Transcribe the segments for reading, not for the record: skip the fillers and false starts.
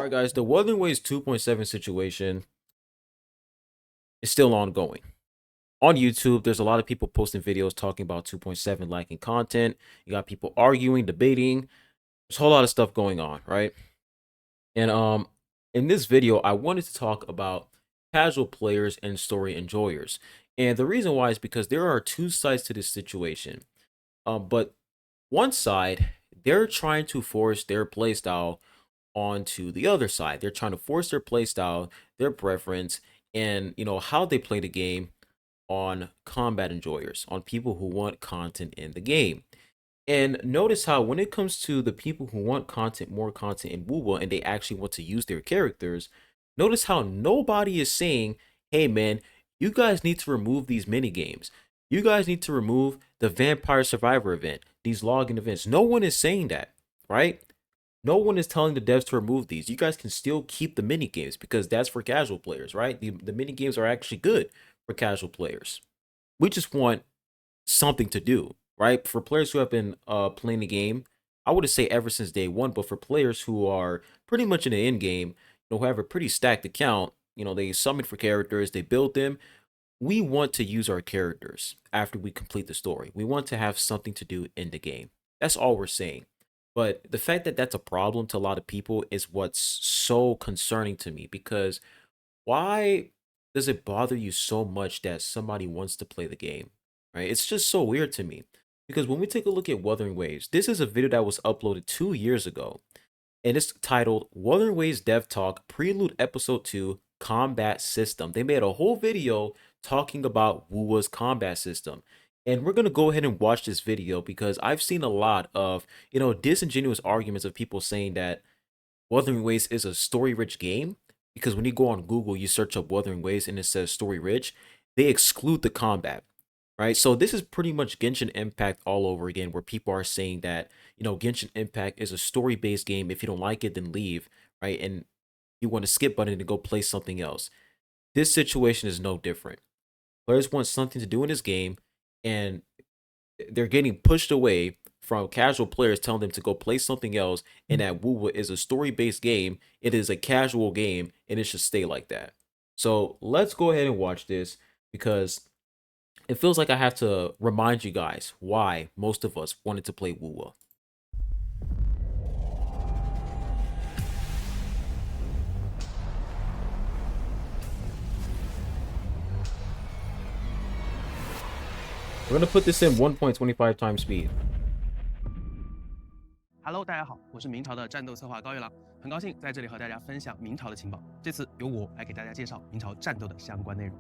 All right, guys, the Wuthering Waves 2.7 situation is still ongoing. On YouTube, there's a lot of people posting videos talking about 2.7 lacking content. You got people arguing, debating. There's a whole lot of stuff going on, right? And in this video, I wanted to talk about casual players and story enjoyers. And the reason why is because there are two sides to this situation. But one side, they're trying to force their playstyle onto the other side. They're trying to force their playstyle, their preference, and how they play the game on combat enjoyers, on people who want content in the game. And notice how when it comes to the people who want content, more content in WoWa, and they actually want to use their characters, notice how nobody is saying, hey man, you guys need to remove these mini games. You guys need to remove the Vampire Survivor event, these login events. No one is saying that, right? No one is telling the devs to remove these. You guys can still keep the mini games because that's for casual players, right? The mini games are actually good for casual players. We just want something to do, right? For players who have been playing the game, I would say ever since day one, but for players who are pretty much in the end game, who have a pretty stacked account, they summon for characters, they build them. We want to use our characters after we complete the story. We want to have something to do in the game. That's all we're saying. But the fact that that's a problem to a lot of people is what's so concerning to me, because why does it bother you so much that somebody wants to play the game, right? It's just so weird to me, because when we take a look at Wuthering Waves, this is a video that was uploaded 2 years ago, and it's titled Wuthering Waves Dev Talk Prelude Episode 2 Combat System. They made a whole video talking about WoWa's combat system. And we're going to go ahead and watch this video because I've seen a lot of, disingenuous arguments of people saying that Wuthering Waves is a story-rich game. Because when you go on Google, you search up Wuthering Waves and it says story-rich, they exclude the combat, right? So this is pretty much Genshin Impact all over again, where people are saying that, Genshin Impact is a story-based game. If you don't like it, then leave, right? And you want to skip button to go play something else. This situation is no different. Players want something to do in this game, and they're getting pushed away from casual players telling them to go play something else, and that WoWa is a story-based game. It is a casual game, and it should stay like that. So let's go ahead and watch this, because it feels like I have to remind you guys why most of us wanted to play WoWa. We're gonna put this in 1.25 times speed. Hello， 大家好，我是明朝的战斗策划高月郎，很高兴在这里和大家分享明朝的情报。这次由我来给大家介绍明朝战斗的相关内容。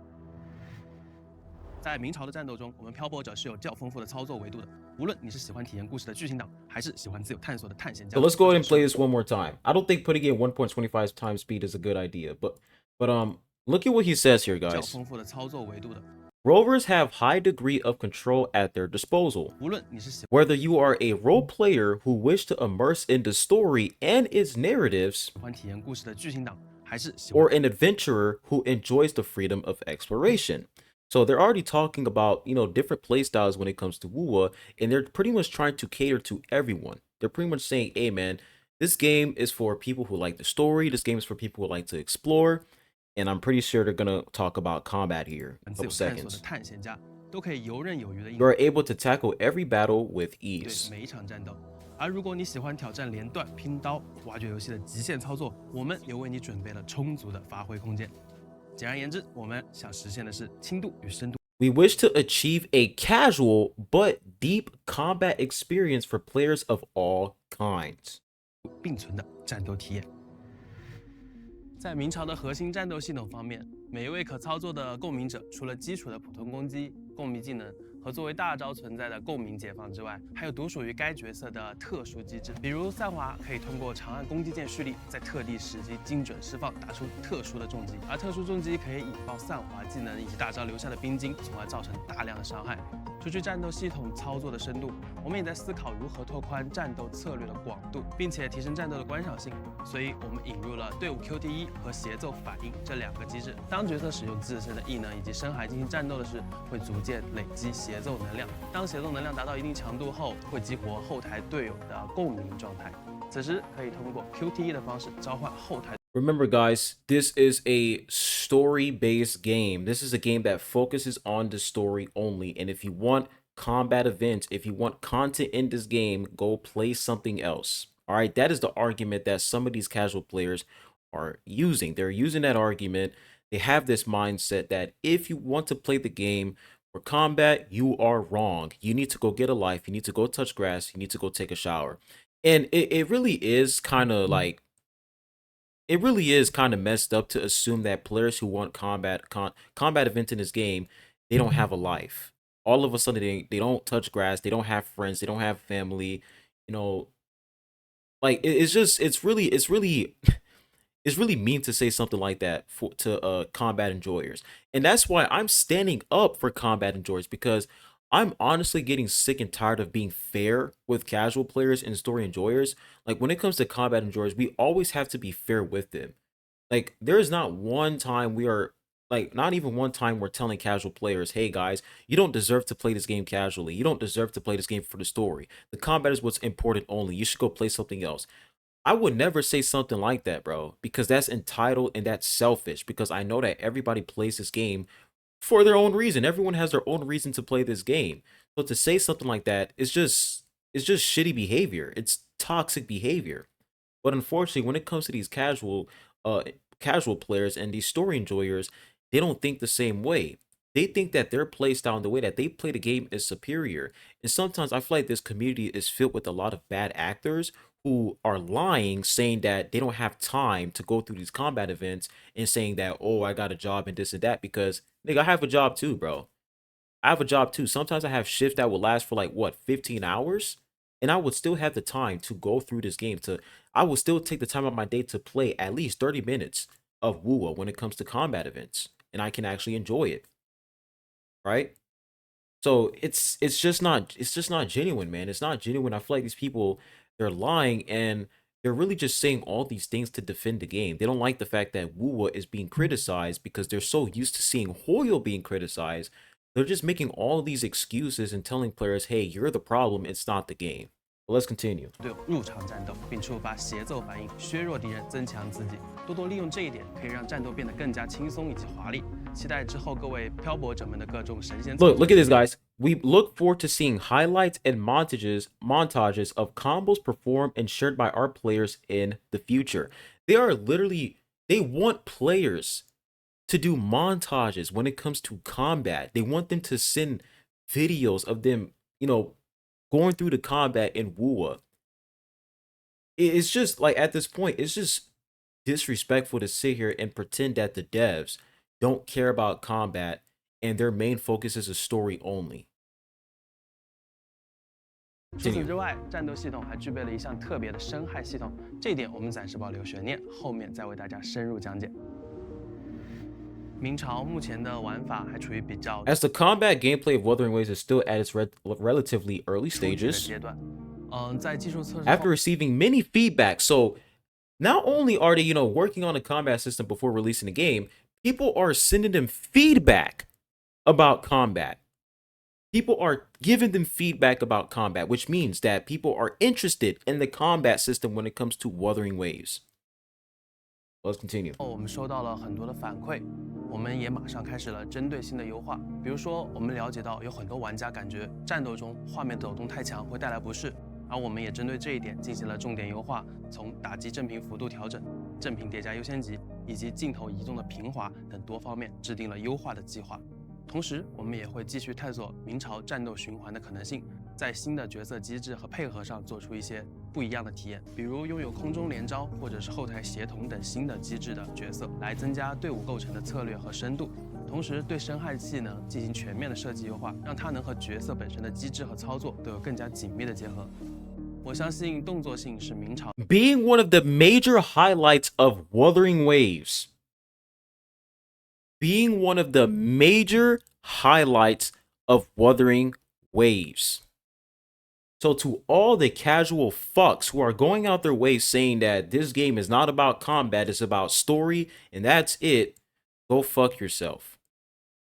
在明朝的战斗中，我们漂泊者是有较丰富的操作维度的。无论你是喜欢体验故事的剧情党，还是喜欢自由探索的探险家。So let's go ahead and play this one more time. I don't think putting it 1.25 times speed is a good idea, but look at what he says here, guys. 较丰富的操作维度的。Rovers have high degree of control at their disposal. Whether you are a role player who wish to immerse in the story and its narratives, or an adventurer who enjoys the freedom of exploration. So they're already talking about, different playstyles when it comes to WoWa, and they're pretty much trying to cater to everyone. They're pretty much saying, hey man, this game is for people who like the story, this game is for people who like to explore. And I'm pretty sure they're gonna talk about combat here in a couple seconds. You are able to tackle every battle with ease. 而如果你喜欢挑战连段、拼刀、挖掘游戏的极限操作，我们也为你准备了充足的发挥空间。简而言之，我们想实现的是轻度与深度。We wish to achieve a casual but deep combat experience for players of all kinds. 并存的战斗体验。在明朝的核心战斗系统方面，每一位可操作的共鸣者，除了基础的普通攻击、共鸣技能和作为大招存在的共鸣解放之外，还有独属于该角色的特殊机制。比如散华可以通过长按攻击键蓄力，在特定时机精准释放，打出特殊的重击，而特殊重击可以引爆散华技能以及大招留下的冰晶，从而造成大量的伤害。除去战斗系统操作的深度，我们也在思考如何拓宽战斗策略的广度，并且提升战斗的观赏性。所以，我们引入了队伍 QTE 和协奏反应这两个机制。当角色使用自身的异能以及深海进行战斗的时，会逐渐累积协奏能量。当协奏能量达到一定强度后，会激活后台队友的共鸣状态。此时可以通过 QTE 的方式召唤后台。 Remember, guys, this is a story-based game. This is a game that focuses on the story only. And if you want combat events, if you want content in this game, go play something else. All right, that is the argument that some of these casual players are using. They're using that argument. They have this mindset that if you want to play the game for combat, you are wrong. You need to go get a life. You need to go touch grass. You need to go take a shower. And it really is kind of like, it really is kind of messed up to assume that players who want combat events in this game, they don't have a life. All of a sudden, they don't touch grass, they don't have friends, they don't have family. You know, like it's just it's really mean to say something like that to combat enjoyers. And that's why I'm standing up for combat enjoyers, because I'm honestly getting sick and tired of being fair with casual players and story enjoyers. Like when it comes to combat enjoyers, we always have to be fair with them. Like there is not one time we are, like not even one time we're telling casual players, hey guys, you don't deserve to play this game casually. You don't deserve to play this game for the story. The combat is what's important only. You should go play something else. I would never say something like that, bro, because that's entitled and that's selfish, because I know that everybody plays this game for their own reason. Everyone has their own reason to play this game. So to say something like that is just, it's just shitty behavior. It's toxic behavior. But unfortunately, when it comes to these casual players and these story enjoyers, they don't think the same way. They think that their play style and the way that they play the game is superior. And sometimes I feel like this community is filled with a lot of bad actors who are lying, saying that they don't have time to go through these combat events and saying that, oh, I got a job and this and that, because nigga, I have a job too, bro. I have a job too. Sometimes I have shifts that will last for like what, 15 hours? And I would still have the time to go through this game. I will still take the time of my day to play at least 30 minutes of WUA when it comes to combat events. And I can actually enjoy it. Right? So it's just not genuine, man. It's not genuine. I feel like these people, they're lying, and they're really just saying all these things to defend the game. They don't like the fact that WUA is being criticized because they're so used to seeing Hoyo being criticized. They're just making all these excuses and telling players, hey, you're the problem, it's not the game. But let's continue. 入场战斗，并触发协奏反应，削弱敌人，增强自己。多多利用这一点，可以让战斗变得更加轻松以及华丽。期待之后各位漂泊者们的各种神仙。Look at this, guys. We look forward to seeing highlights and montages of combos performed and shared by our players in the future. They are literally, they want players to do montages when it comes to combat. They want them to send videos of them, you know, going through the combat in WUA. It's just like, at this point, it's just disrespectful to sit here and pretend that the devs don't care about combat and their main focus is a story only. 除此之外，战斗系统还具备了一项特别的伤害系统，这一点我们暂时保留悬念，后面再为大家深入讲解。明朝目前的玩法还处于比较 As the combat gameplay of Wuthering Waves is still at its relatively early stages, 阶段。在技术测试 after receiving many feedback, so not only are they, you know, working on a combat system before releasing the game, people are sending them feedback about combat. People are giving them feedback about combat, which means that people are interested in the combat system when it comes to Wuthering Waves. Let's continue. 我们收到了很多的反馈，我们也马上开始了针对性的优化。比如说，我们了解到有很多玩家感觉战斗中画面抖动太强会带来不适，而我们也针对这一点进行了重点优化，从打击振频幅度调整、振频叠加优先级以及镜头移动的平滑等多方面制定了优化的计划。同时，我们也会继续探索明朝战斗循环的可能性，在新的角色机制和配合上做出一些不一样的体验，比如拥有空中连招或者是后台协同等新的机制的角色，来增加队伍构成的策略和深度。同时，对伤害技能进行全面的设计优化，让它能和角色本身的机制和操作都有更加紧密的结合。我相信动作性是明朝 Being one of the major highlights of Wuthering Waves. Being one of the major highlights of Wuthering Waves. So to all the casual fucks who are going out their way saying that this game is not about combat, it's about story, and that's it, go fuck yourself.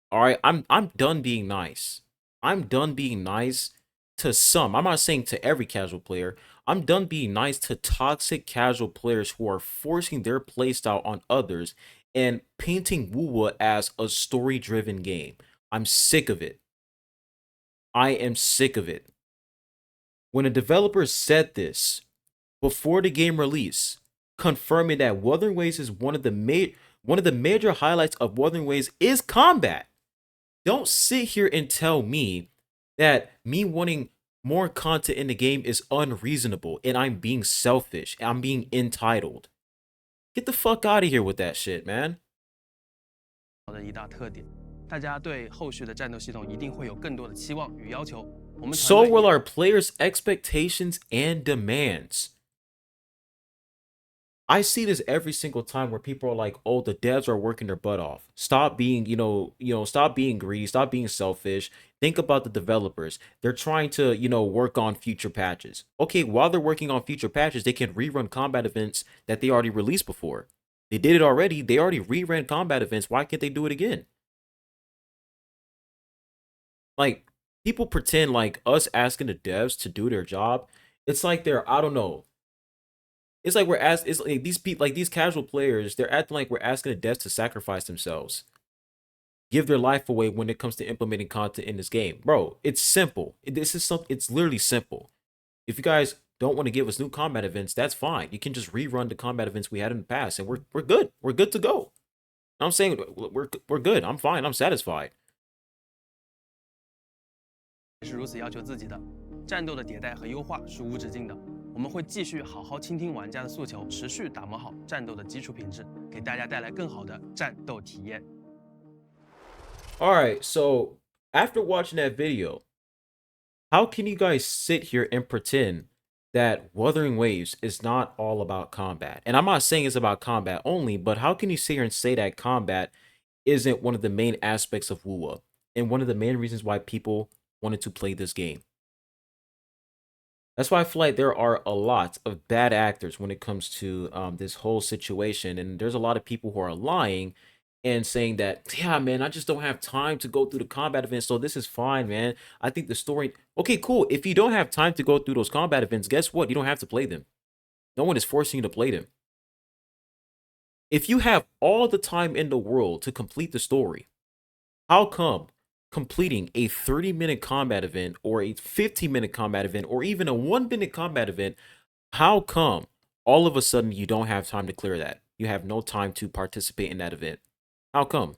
All right, I'm done being nice. I'm done being nice to some. I'm not saying to every casual player. I'm done being nice to toxic casual players who are forcing their playstyle on others and painting Wuwa as a story-driven game. I'm sick of it. I am sick of it. When a developer said this before the game release, confirming that Wuthering Waves is one of the major highlights of Wuthering Waves is combat. Don't sit here and tell me that me wanting more content in the game is unreasonable and I'm being selfish. I'm being entitled. Get the fuck out of here with that shit, man. 的一大特点，大家对后续的战斗系统一定会有更多的期望与要求。我们团 So 队 will our players' expectations and demands. I see this every single time where people are like, "Oh, the devs are working their butt off. Stop being, stop being greedy, stop being selfish. Think about the developers. They're trying to, work on future patches." Okay, while they're working on future patches, they can rerun combat events that they already released before. They did it already. They already reran combat events. Why can't they do it again? Like, people pretend like us asking the devs to do their job. It's like they're, I don't know. It's like it's like these people, like these casual players, they're acting like we're asking the devs to sacrifice themselves, give their life away when it comes to implementing content in this game. Bro, it's simple. It's literally simple. If you guys don't want to give us new combat events, that's fine. You can just rerun the combat events we had in the past, and we're good. We're good to go. I'm saying we're good. I'm fine. I'm satisfied. 是如此要求自己的。战斗的迭代和优化是无止境的，我们会继续好好倾听玩家的诉求，持续打磨好战斗的基础品质，给大家带来更好的战斗体验。All right, so after watching that video, how can you guys sit here and pretend that Wuthering Waves is not all about combat? And I'm not saying it's about combat only, but how can you sit here and say that combat isn't one of the main aspects of WoWa and one of the main reasons why people wanted to play this game? That's why I feel like there are a lot of bad actors when it comes to this whole situation. And there's a lot of people who are lying and saying that, yeah, man, I just don't have time to go through the combat events. So this is fine, man. I think the story. Okay, cool. If you don't have time to go through those combat events, guess what? You don't have to play them. No one is forcing you to play them. If you have all the time in the world to complete the story, how come completing a 30-minute combat event or a 15-minute combat event or even a 1-minute combat event, how come all of a sudden you don't have time to clear that? You have no time to participate in that event. How come?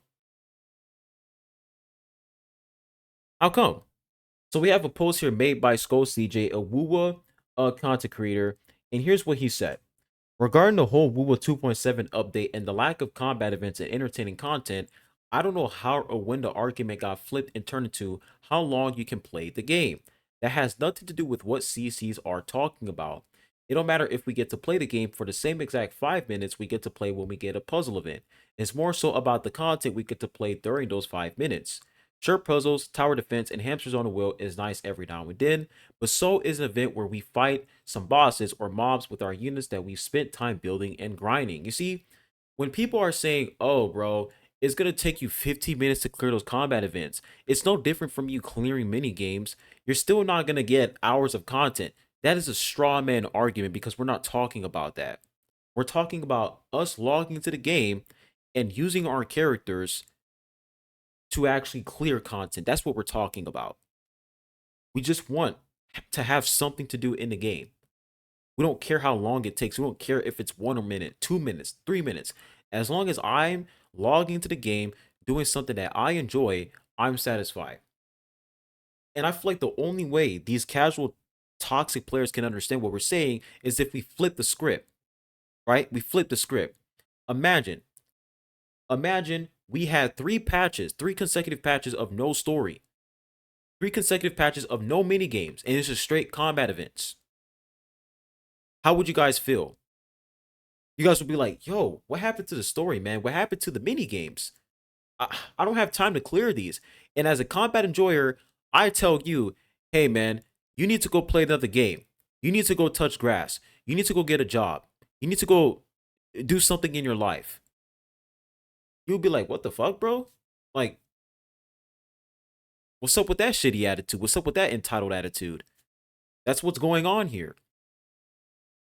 How come? So we have a post here made by Skull CJ, a WUWA content creator, and here's what he said. Regarding the whole WUWA 2.7 update and the lack of combat events and entertaining content, I don't know how or when the argument got flipped and turned into how long you can play the game. That has nothing to do with what CCs are talking about. It don't matter if we get to play the game for the same exact 5 minutes we get to play when we get a puzzle event. It's more so about the content we get to play during those 5 minutes. Sure, puzzles, tower defense, and hamsters on the wheel is nice every now and then, but so is an event where we fight some bosses or mobs with our units that we've spent time building and grinding. You see, when people are saying, oh, bro, it's going to take you 15 minutes to clear those combat events, it's no different from you clearing mini games. You're still not going to get hours of content. That is a straw man argument because we're not talking about that. We're talking about us logging into the game and using our characters to actually clear content. That's what we're talking about. We just want to have something to do in the game. We don't care how long it takes. We don't care if it's 1 minute, 2 minutes, 3 minutes. As long as I'm logging into the game, doing something that I enjoy, I'm satisfied. And I feel like the only way these casual toxic players can understand what we're saying is if we flip the script, right? We flip the script. Imagine we had 3 patches, 3 consecutive patches of no story, 3 consecutive patches of no mini games, and it's just straight combat events. How would you guys feel? You guys would be like, yo, what happened to the story, man? What happened to the mini games? I don't have time to clear these. And as a combat enjoyer, I tell you, hey, man, you need to go play another game. You need to go touch grass. You need to go get a job. You need to go do something in your life. You'll be like, what the fuck, bro? Like, what's up with that shitty attitude? What's up with that entitled attitude? That's what's going on here.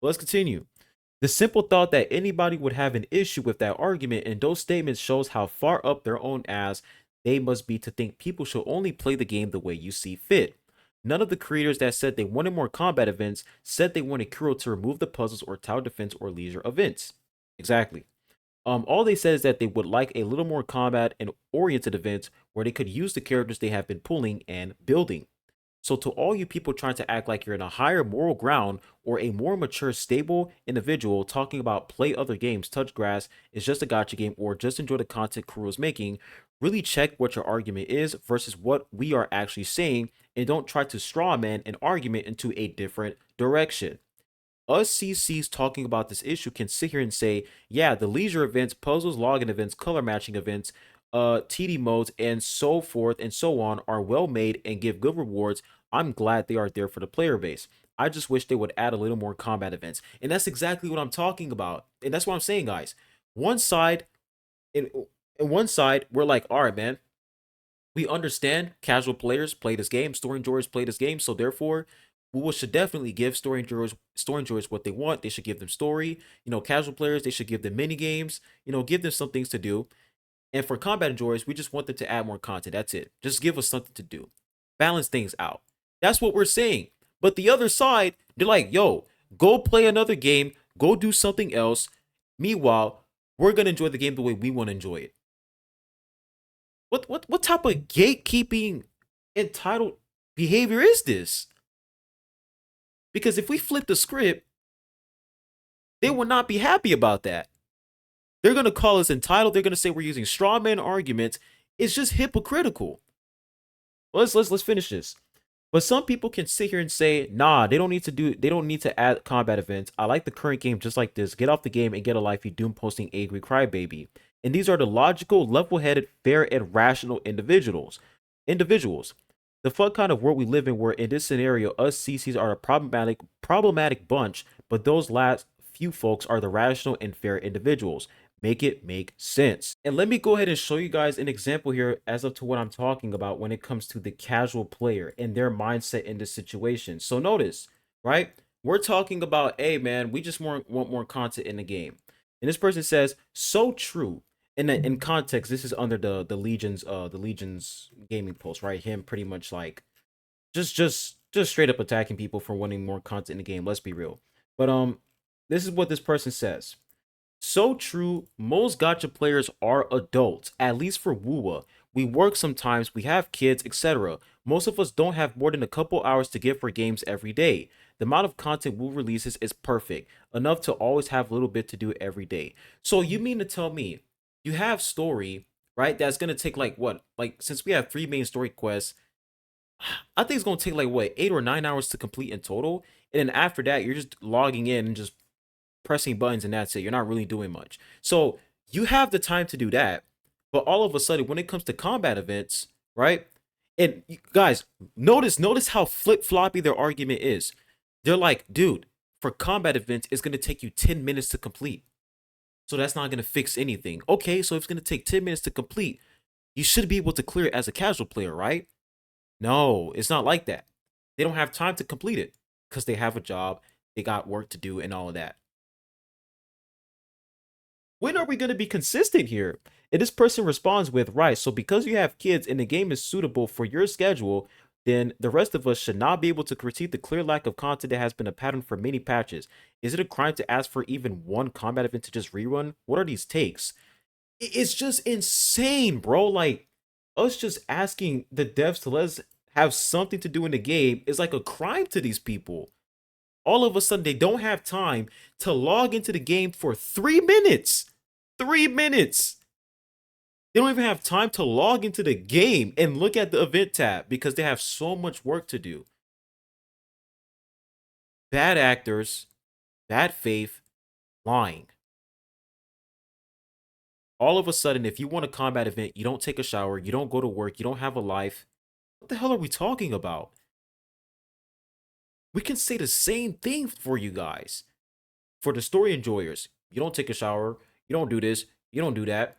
Let's continue. The simple thought that anybody would have an issue with that argument in those statements shows how far up their own ass they must be to think people should only play the game the way you see fit. None of the creators that said they wanted more combat events said they wanted Kuro to remove the puzzles or tower defense or leisure events. Exactly. All they said is that they would like a little more combat and oriented events where they could use the characters they have been pulling and building. So, to all you people trying to act like you're in a higher moral ground or a more mature, stable individual talking about play other games, touch grass, is just a gotcha game, or just enjoy the content crew is making, really check what your argument is versus what we are actually saying, and don't try to straw man an argument into a different direction. Us CCs talking about this issue can sit here and say, yeah, the leisure events, puzzles, login events, color matching events, TD modes, and so forth and so on are well made and give good rewards. I'm glad they are there for the player base. I just wish they would add a little more combat events. And that's exactly what I'm talking about. And that's what I'm saying, guys. One side, in, in one side, we're like, all right, man, we understand casual players play this game, story enjoyers play this game, so therefore we should definitely give story enjoyers what they want. They should give them story. Casual players, they should give them mini games, give them some things to do. And for combat enjoyers, we just want them to add more content. That's it. Just give us something to do. Balance things out. That's what we're saying. But the other side, they're like, yo, go play another game, go do something else. Meanwhile, we're gonna enjoy the game the way we want to enjoy it. What type of gatekeeping entitled behavior is this? Because if we flip the script, they will not be happy about that. They're gonna call us entitled. They're gonna say we're using straw man arguments. It's just hypocritical. Let's finish this. But some people can sit here and say, nah, they don't need to add combat events. I like the current game just like this. Get off the game and get a life, you doom posting angry crybaby. And these are the logical, level-headed, fair, and rational individuals. The fuck kind of world we live in where in this scenario, us CCs are a problematic bunch, but those last few folks are the rational and fair individuals. Make it make sense. And let me go ahead and show you guys an example here as of to what I'm talking about when it comes to the casual player and their mindset in this situation. So notice, right? We're talking about, hey man, we just want more content in the game. And this person says, so true. In context, this is under the Legion's gaming post, right? Him pretty much like just straight up attacking people for wanting more content in the game. Let's be real. But this is what this person says. So true, most gacha players are adults, at least for WUWA. We work sometimes, we have kids, etc. Most of us don't have more than a couple hours to give for games every day. The amount of content WU releases is perfect, enough to always have a little bit to do every day. So you mean to tell me, you have story, right, that's going to take like what? Like, since we have 3 main story quests, I think it's going to take like what, 8 or 9 hours to complete in total. And then after that, you're just logging in and just pressing buttons and that's it. You're not really doing much. So you have the time to do that. But all of a sudden, when it comes to combat events, right? And guys, notice how flip-floppy their argument is. They're like, dude, for combat events, it's gonna take you 10 minutes to complete. So that's not gonna fix anything. Okay, so if it's gonna take 10 minutes to complete, you should be able to clear it as a casual player, right? No, it's not like that. They don't have time to complete it because they have a job, they got work to do, and all of that. When are we going to be consistent here? And this person responds with, right, so because you have kids and the game is suitable for your schedule, then the rest of us should not be able to critique the clear lack of content that has been a pattern for many patches. Is it a crime to ask for even one combat event to just rerun? What are these takes? It's just insane, bro. Like, us just asking the devs to let us have something to do in the game is like a crime to these people. All of a sudden, they don't have time to log into the game for 3 minutes. 3 minutes. They don't even have time to log into the game and look at the event tab because they have so much work to do. Bad actors, bad faith, lying. All of a sudden, if you want a combat event, you don't take a shower, you don't go to work, you don't have a life. What the hell are we talking about? We can say the same thing for you guys. For the story enjoyers, you don't take a shower, you don't do this, you don't do that.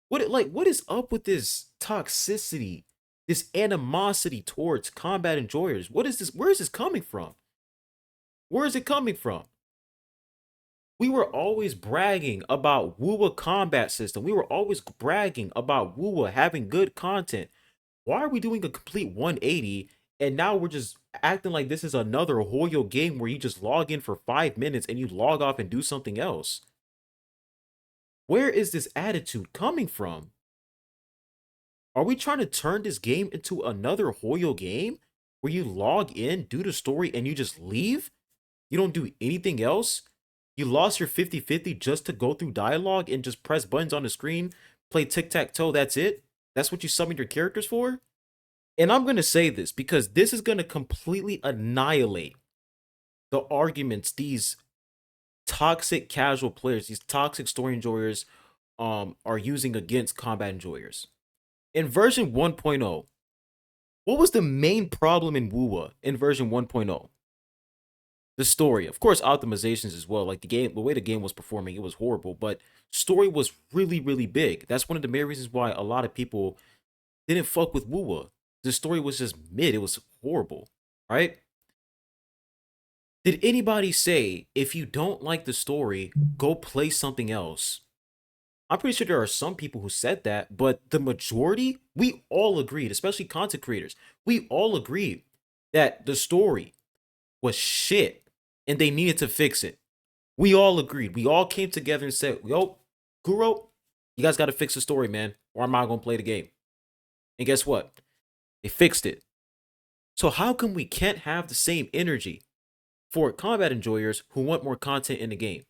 What is up with this toxicity, this animosity towards combat enjoyers? What is this? Where is this coming from? Where is it coming from? We were always bragging about Woowa combat system. We were always bragging about Woowa having good content. Why are we doing a complete 180 and now we're just acting like this is another Hoyo game where you just log in for 5 minutes and you log off and do something else? Where is this attitude coming from? Are we trying to turn this game into another Hoyo game where you log in, do the story, and you just leave? You don't do anything else? You lost your 50-50 just to go through dialogue and just press buttons on the screen, play tic-tac-toe, that's it? That's what you summoned your characters for? And I'm going to say this because this is going to completely annihilate the arguments these toxic casual players, these toxic story enjoyers are using against combat enjoyers. In version 1.0, what was the main problem in Woowa in version 1.0? The story. Of course, optimizations as well. Like the way the game was performing, it was horrible, but story was really, really big. That's one of the main reasons why a lot of people didn't fuck with Woowa. The story was just mid. It was horrible, right? Did anybody say, if you don't like the story, go play something else? I'm pretty sure there are some people who said that, but the majority, we all agreed, especially content creators, we all agreed that the story was shit and they needed to fix it. We all agreed. We all came together and said, yo, Kuro, you guys got to fix the story, man, or I'm not going to play the game. And guess what? They fixed it. So how come we can't have the same energy for combat enjoyers who want more content in the game?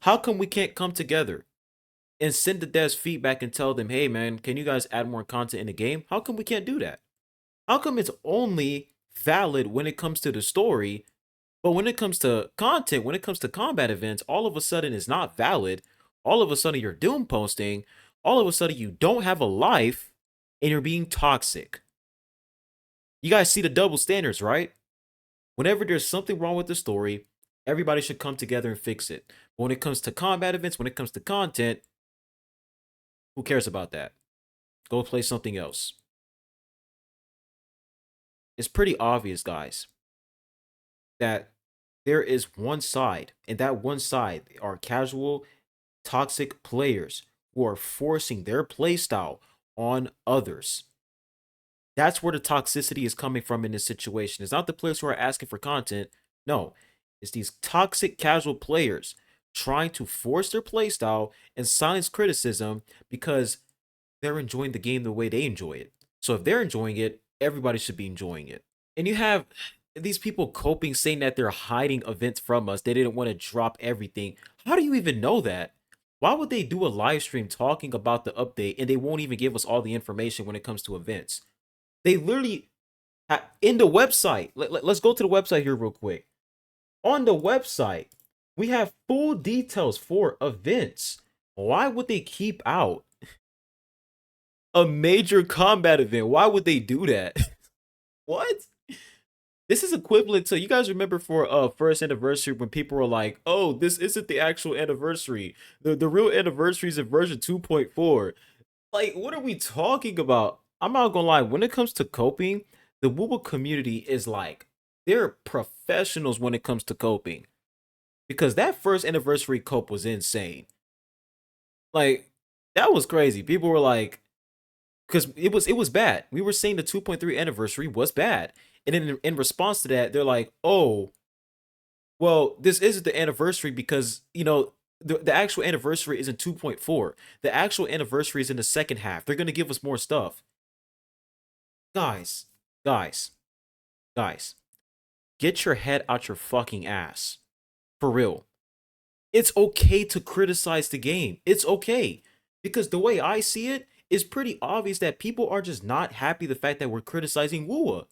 How come we can't come together and send the devs feedback and tell them, hey man, can you guys add more content in the game? How come we can't do that? How come it's only valid when it comes to the story, but when it comes to content, when it comes to combat events, all of a sudden it's not valid. All of a sudden you're doom posting. All of a sudden you don't have a life and you're being toxic. You guys see the double standards, right? Whenever there's something wrong with the story, everybody should come together and fix it. But when it comes to combat events, when it comes to content, who cares about that? Go play something else. It's pretty obvious, guys, that there is one side, and that one side are casual, toxic players who are forcing their playstyle on others. That's where the toxicity is coming from in this situation. It's not the players who are asking for content. No, it's these toxic casual players trying to force their playstyle and silence criticism because they're enjoying the game the way they enjoy it. So if they're enjoying it, everybody should be enjoying it. And you have these people coping, saying that they're hiding events from us. They didn't want to drop everything. How do you even know that? Why would they do a live stream talking about the update and they won't even give us all the information when it comes to events? They literally, in the website, let's go to the website here real quick. On the website, we have full details for events. Why would they keep out a major combat event? Why would they do that? What? This is equivalent to, you guys remember for first anniversary when people were like, oh, this isn't the actual anniversary. The real anniversary is in version 2.4. Like, what are we talking about? I'm not gonna lie, when it comes to coping, the Woowa community is like, they're professionals when it comes to coping. Because that first anniversary cope was insane. Like, that was crazy. People were like, because it was bad. We were saying the 2.3 anniversary was bad. And then in response to that, they're like, oh, well, this isn't the anniversary because, you know, the actual anniversary isn't 2.4. The actual anniversary is in the second half. They're going to give us more stuff. Guys, guys, guys, get your head out your fucking ass. For real. It's okay to criticize the game. It's okay. Because the way I see it, it's pretty obvious that people are just not happy the fact that we're criticizing Woowa.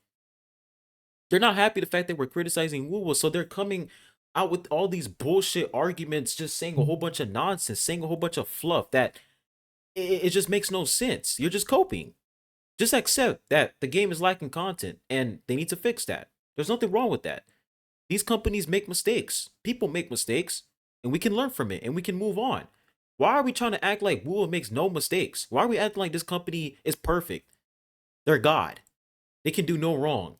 They're not happy the fact that we're criticizing Woowa, so they're coming out with all these bullshit arguments, just saying a whole bunch of nonsense, saying a whole bunch of fluff that it just makes no sense. You're just coping. Just accept that the game is lacking content and they need to fix that. There's nothing wrong with that. These companies make mistakes. People make mistakes, and we can learn from it and we can move on. Why are we trying to act like Woowa makes no mistakes? Why are we acting like this company is perfect? They're God. They can do no wrong.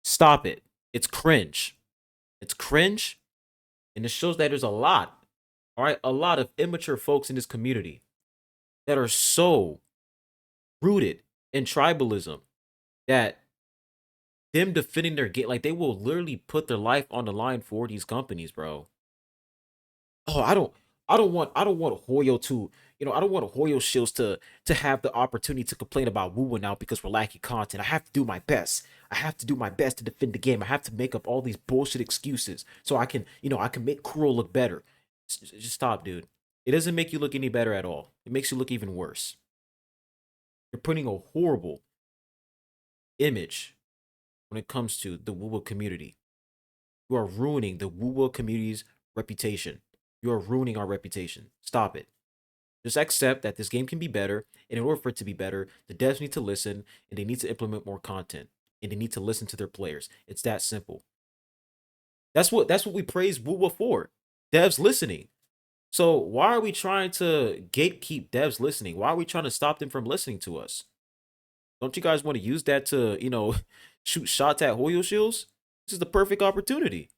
Stop it. It's cringe. It's cringe. And it shows that there's a lot, all right, a lot of immature folks in this community that are so rooted in tribalism that them defending their game, like they will literally put their life on the line for these companies, bro. Oh, I don't want Hoyo to, I don't want Hoyo Shields to have the opportunity to complain about Woo now because we're lacking content. I have to do my best. I have to do my best to defend the game. I have to make up all these bullshit excuses so I can, I can make Kuro look better. Just stop, dude. It doesn't make you look any better at all. It makes you look even worse. You're putting a horrible image when it comes to the Woo community. You are ruining the Woo community's reputation. You are ruining our reputation. Stop it. Just accept that this game can be better, and in order for it to be better, the devs need to listen, and they need to implement more content, and they need to listen to their players. It's that simple. That's what we praise Woo for. Devs listening. So why are we trying to gatekeep devs listening? Why are we trying to stop them from listening to us? Don't you guys want to use that to, shoot shots at Hoyo Shields? This is the perfect opportunity.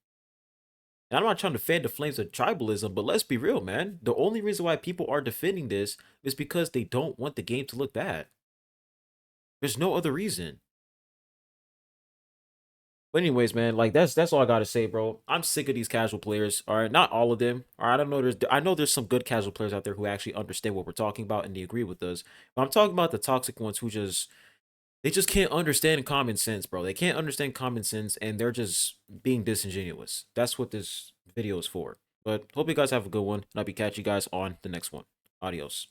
And I'm not trying to fan the flames of tribalism, but let's be real, man. The only reason why people are defending this is because they don't want the game to look bad. There's no other reason. But anyways, man, like that's all I gotta say, bro. I'm sick of these casual players. All right, not all of them. All right, I know there's some good casual players out there who actually understand what we're talking about and they agree with us. But I'm talking about the toxic ones who they just can't understand common sense, bro. They can't understand common sense and they're just being disingenuous. That's what this video is for. But hope you guys have a good one, and I'll be catching you guys on the next one. Adios.